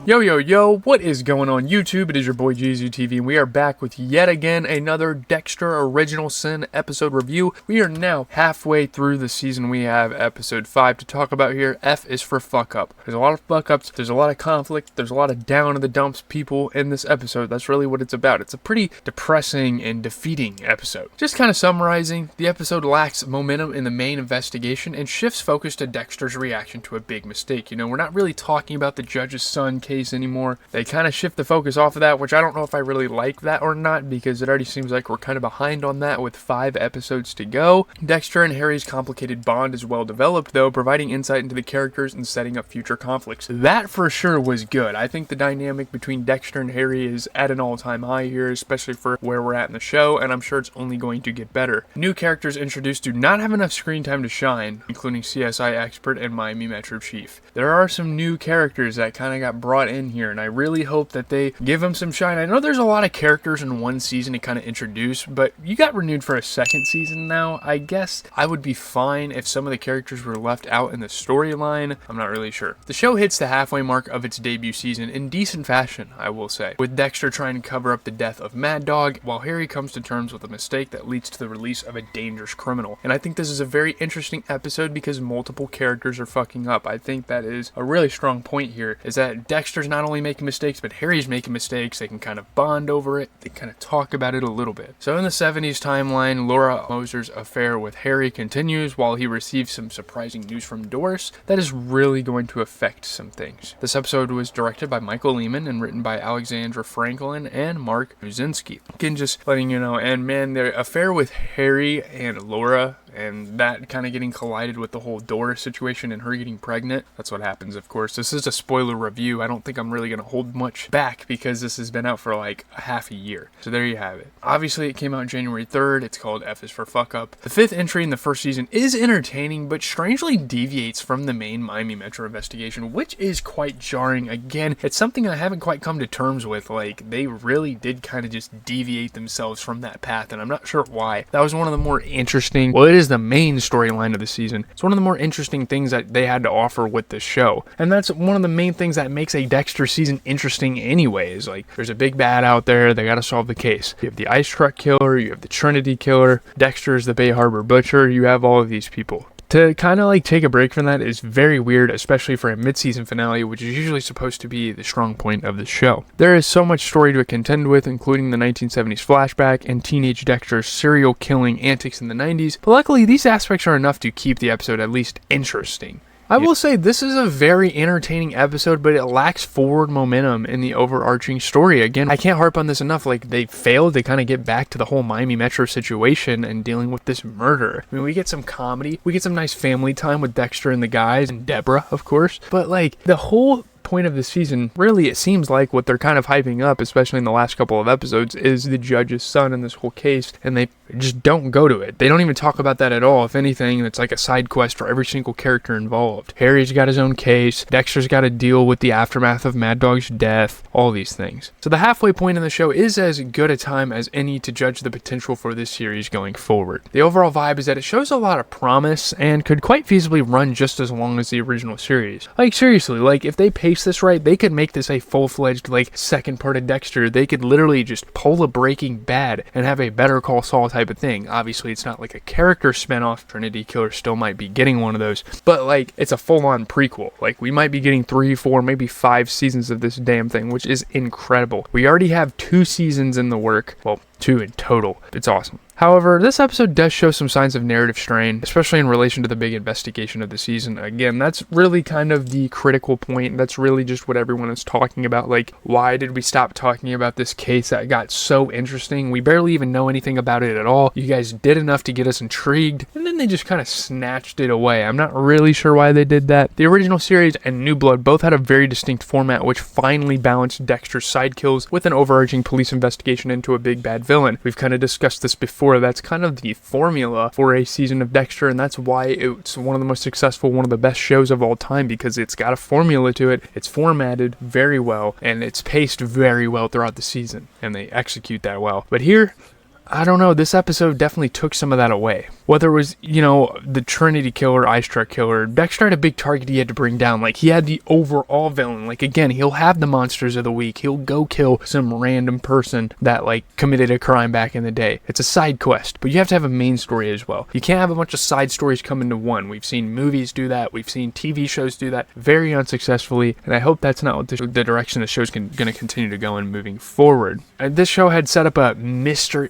Yo, what is going on YouTube? It is your boy GZTV, and we are back with yet again another Dexter Original Sin episode review. We are now halfway through the season. We have episode 5 to talk about here. F is for fuck up. There's a lot of fuck ups, there's a lot of conflict, there's a lot of down in the dumps people in this episode. That's really what it's about. It's a pretty depressing and defeating episode. Just kind of summarizing, the episode lacks momentum in the main investigation and shifts focus to Dexter's reaction to a big mistake. We're not really talking about the judge's son case anymore. They kind of shift the focus off of that, which I don't know if I really like that or not, because it already seems like we're kind of behind on that with 5 episodes to go. Dexter and Harry's complicated bond is well developed, though, providing insight into the characters and setting up future conflicts. That for sure was good. I think the dynamic between Dexter and Harry is at an all-time high here, especially for where we're at in the show, and I'm sure it's only going to get better. New characters introduced do not have enough screen time to shine, including CSI Expert and Miami Metro Chief. There are some new characters that kind of got brought in here, and I really hope that they give them some shine. I know there's a lot of characters in one season to kind of introduce, but you got renewed for a second season now. I guess I would be fine if some of the characters were left out in the storyline. I'm not really sure. The show hits the halfway mark of its debut season in decent fashion, I will say, with Dexter trying to cover up the death of Mad Dog, while Harry comes to terms with a mistake that leads to the release of a dangerous criminal. And I think this is a very interesting episode because multiple characters are fucking up. I think that is a really strong point here, is that Dexter's not only making mistakes, but Harry's making mistakes. They can kind of bond over it. They kind of talk about it a little bit. So in the 70s timeline, Laura Moser's affair with Harry continues while he receives some surprising news from Doris that is really going to affect some things. This episode was directed by Michael Lehman and written by Alexandra Franklin and Mark Buzinski. Again, just letting you know, and man, the affair with Harry and Laura, and that kind of getting collided with the whole Doris situation and her getting pregnant. That's what happens, of course. This is a spoiler review. I don't think I'm really going to hold much back because this has been out for like a half a year. So there you have it. Obviously, it came out January 3rd. It's called F is for Fuck Up. The 5th entry in the first season is entertaining, but strangely deviates from the main Miami Metro investigation, which is quite jarring. Again, it's something I haven't quite come to terms with. Like, they really did kind of just deviate themselves from that path, and I'm not sure why. That was one of the more interesting, well, it is the main storyline of the season. It's one of the more interesting things that they had to offer with this show. And that's one of the main things that makes a Dexter season interesting anyways. Like, there's a big bad out there, they gotta solve the case. You have the ice truck killer, you have the Trinity killer, Dexter's the Bay Harbor butcher, you have all of these people. To kind of like take a break from that is very weird, especially for a mid-season finale, which is usually supposed to be the strong point of the show. There is so much story to contend with, including the 1970s flashback and teenage Dexter's serial killing antics in the 90s, but luckily these aspects are enough to keep the episode at least interesting. I will say this is a very entertaining episode, but it lacks forward momentum in the overarching story. Again, I can't harp on this enough. Like, they failed to kind of get back to the whole Miami Metro situation and dealing with this murder. I mean, we get some comedy, we get some nice family time with Dexter and the guys, and Deborah, of course, but like, the whole point of the season, really, it seems like what they're kind of hyping up, especially in the last couple of episodes, is the judge's son in this whole case, and they just don't go to it. They don't even talk about that at all. If anything, it's like a side quest for every single character involved. Harry's got his own case, Dexter's got to deal with the aftermath of Mad Dog's death, all these things. So the halfway point in the show is as good a time as any to judge the potential for this series going forward. The overall vibe is that it shows a lot of promise and could quite feasibly run just as long as the original series. Like, seriously, like, if they pace this right, they could make this a full-fledged, like, second part of Dexter. They could literally just pull a Breaking Bad and have a Better Call Saul type of thing. Obviously, it's not like a character spinoff. Trinity Killer still might be getting one of those, but like, it's a full-on prequel. Like, we might be getting 3, 4, maybe 5 seasons of this damn thing, which is incredible. We already have 2 seasons in the work. Well, 2 in total. It's awesome. However, this episode does show some signs of narrative strain, especially in relation to the big investigation of the season. Again, that's really kind of the critical point. That's really just what everyone is talking about. Like, why did we stop talking about this case that got so interesting? We barely even know anything about it at all. You guys did enough to get us intrigued, and then they just kind of snatched it away. I'm not really sure why they did that. The original series and New Blood both had a very distinct format, which finally balanced Dexter's side kills with an overarching police investigation into a big bad villain. We've kind of discussed this before. That's kind of the formula for a season of Dexter, and that's why it's one of the most successful, one of the best shows of all time, because it's got a formula to it. It's formatted very well, and it's paced very well throughout the season, and they execute that well. But here, I don't know, this episode definitely took some of that away. Whether it was, the Trinity Killer, Ice Truck Killer, Dexter had a big target he had to bring down. Like, he had the overall villain. Like, again, he'll have the monsters of the week. He'll go kill some random person that, like, committed a crime back in the day. It's a side quest, but you have to have a main story as well. You can't have a bunch of side stories come into one. We've seen movies do that. We've seen TV shows do that very unsuccessfully, and I hope that's not what the direction the show's going to continue to go in moving forward. And this show had set up a mystery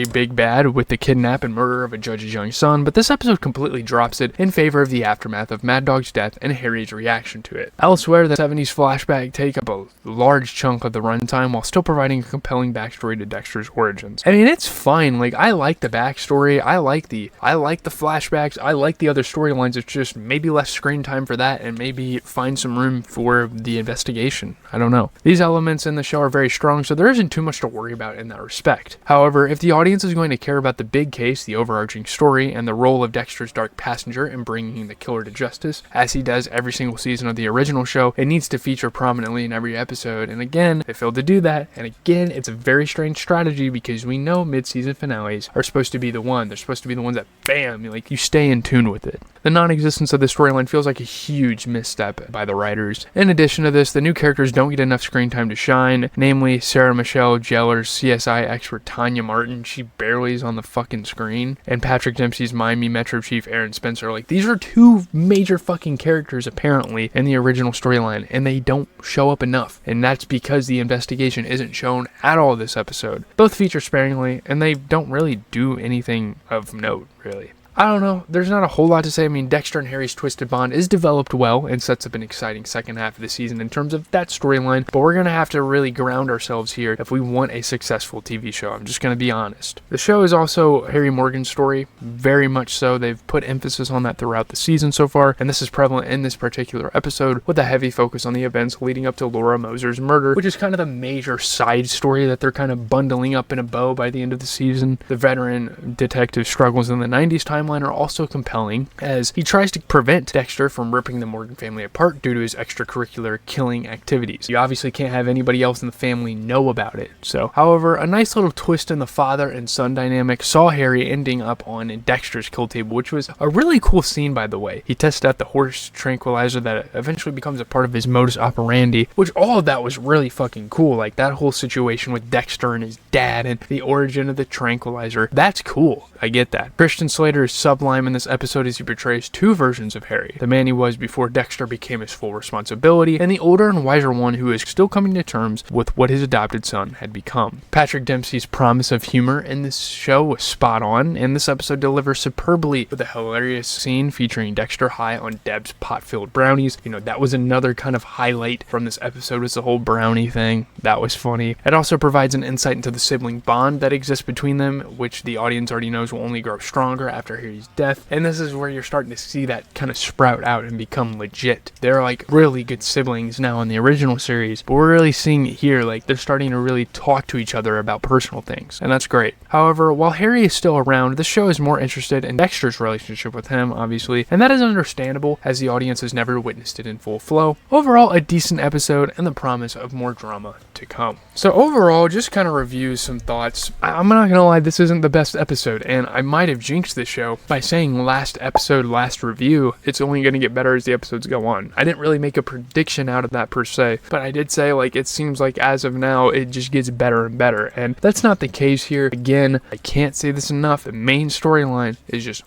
big bad with the kidnap and murder of a judge's young son, but this episode completely drops it in favor of the aftermath of Mad Dog's death and Harry's reaction to it. Elsewhere, the 70s flashback take up a large chunk of the runtime while still providing a compelling backstory to Dexter's origins. I mean, it's fine. Like, I like the backstory. I like the flashbacks. I like the other storylines. It's just maybe less screen time for that and maybe find some room for the investigation. I don't know. These elements in the show are very strong, so there isn't too much to worry about in that respect. However, if the audience is going to care about the big case, the overarching story, and the role of Dexter's dark passenger in bringing the killer to justice, as he does every single season of the original show, it needs to feature prominently in every episode. And again, they failed to do that. And again, it's a very strange strategy because we know mid-season finales are supposed to be the one. They're supposed to be the ones that, bam, like, you stay in tune with it. The non-existence of this storyline feels like a huge misstep by the writers. In addition to this, the new characters don't get enough screen time to shine, namely Sarah Michelle Gellar's CSI expert Tanya Martin. She barely is on the fucking screen. And Patrick Dempsey's Miami Metro Chief Aaron Spencer. Like, these are two major fucking characters apparently in the original storyline, and they don't show up enough. And that's because the investigation isn't shown at all this episode. Both feature sparingly, and they don't really do anything of note, really. I don't know, there's not a whole lot to say. I mean, Dexter and Harry's twisted bond is developed well and sets up an exciting second half of the season in terms of that storyline, but we're going to have to really ground ourselves here if we want a successful TV show. I'm just going to be honest. The show is also Harry Morgan's story, very much so. They've put emphasis on that throughout the season so far, and this is prevalent in this particular episode with a heavy focus on the events leading up to Laura Moser's murder, which is kind of the major side story that they're kind of bundling up in a bow by the end of the season. The veteran detective struggles in the 90s timeline are also compelling, as he tries to prevent Dexter from ripping the Morgan family apart due to his extracurricular killing activities. You obviously can't have anybody else in the family know about it. So, however, a nice little twist in the father and son dynamic saw Harry ending up on Dexter's kill table, which was a really cool scene, by the way. He tested out the horse tranquilizer that eventually becomes a part of his modus operandi, which all of that was really fucking cool. Like, that whole situation with Dexter and his dad and the origin of the tranquilizer, that's cool. I get that. Christian Slater is sublime in this episode as he portrays two versions of Harry: the man he was before Dexter became his full responsibility, and the older and wiser one who is still coming to terms with what his adopted son had become. Patrick Dempsey's promise of humor in this show was spot on, and this episode delivers superbly with a hilarious scene featuring Dexter high on Deb's pot-filled brownies. That was another kind of highlight from this episode, was the whole brownie thing. That was funny. It also provides an insight into the sibling bond that exists between them, which the audience already knows will only grow stronger after Harry's death, and this is where you're starting to see that kind of sprout out and become legit. They're like really good siblings now in the original series, but we're really seeing it here. Like, they're starting to really talk to each other about personal things, and that's great. However, while Harry is still around, the show is more interested in Dexter's relationship with him, obviously, and that is understandable as the audience has never witnessed it in full flow. Overall, a decent episode and the promise of more drama to come. So overall, just kind of review some thoughts. I'm not gonna lie, this isn't the best episode, and I might have jinxed this show by saying last episode, last review. It's only going to get better as the episodes go on. I didn't really make a prediction out of that per se, but I did say, like, it seems like as of now it just gets better and better, and that's not the case here. Again, I can't say this enough. The main storyline is just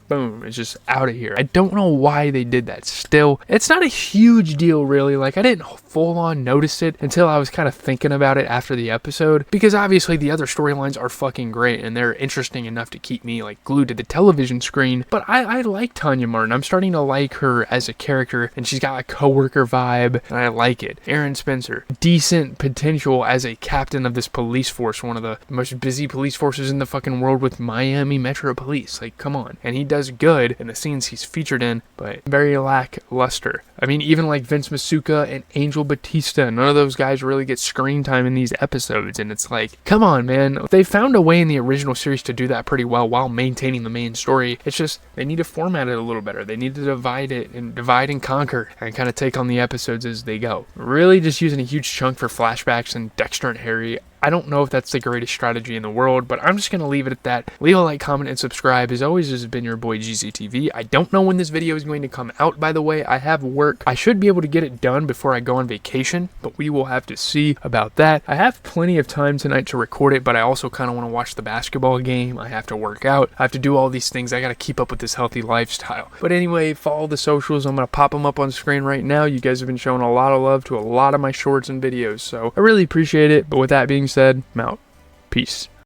boom, it's just out of here. I don't know why they did that. Still, it's not a huge deal, really. Like, I didn't full on notice it until I was kind of thinking about it after the episode, because obviously the other storylines are fucking great and they're interesting enough to keep me like glued to the television screen. But I like Tanya Martin. I'm starting to like her as a character, and she's got a coworker vibe, and I like it. Aaron Spencer, decent potential as a captain of this police force, one of the most busy police forces in the fucking world with Miami Metro Police. Like, come on. And he does good in the scenes he's featured in, but very lackluster. I mean, even like Vince Masuka and Angel Batista, none of those guys really get screen time in these episodes, and it's like, come on, man. They found a way in the original series to do that pretty well while maintaining the main story. It's just, they need to format it a little better. They need to divide and conquer and kind of take on the episodes as they go. Really just using a huge chunk for flashbacks and Dexter and Harry, I don't know if that's the greatest strategy in the world, but I'm just going to leave it at that. Leave a like, comment, and subscribe. As always, this has been your boy GZTV. I don't know when this video is going to come out, by the way. I have work. I should be able to get it done before I go on vacation, but we will have to see about that. I have plenty of time tonight to record it, but I also kind of want to watch the basketball game. I have to work out. I have to do all these things. I got to keep up with this healthy lifestyle. But anyway, follow the socials. I'm going to pop them up on screen right now. You guys have been showing a lot of love to a lot of my shorts and videos, so I really appreciate it. But with that being said, I'm out. Peace.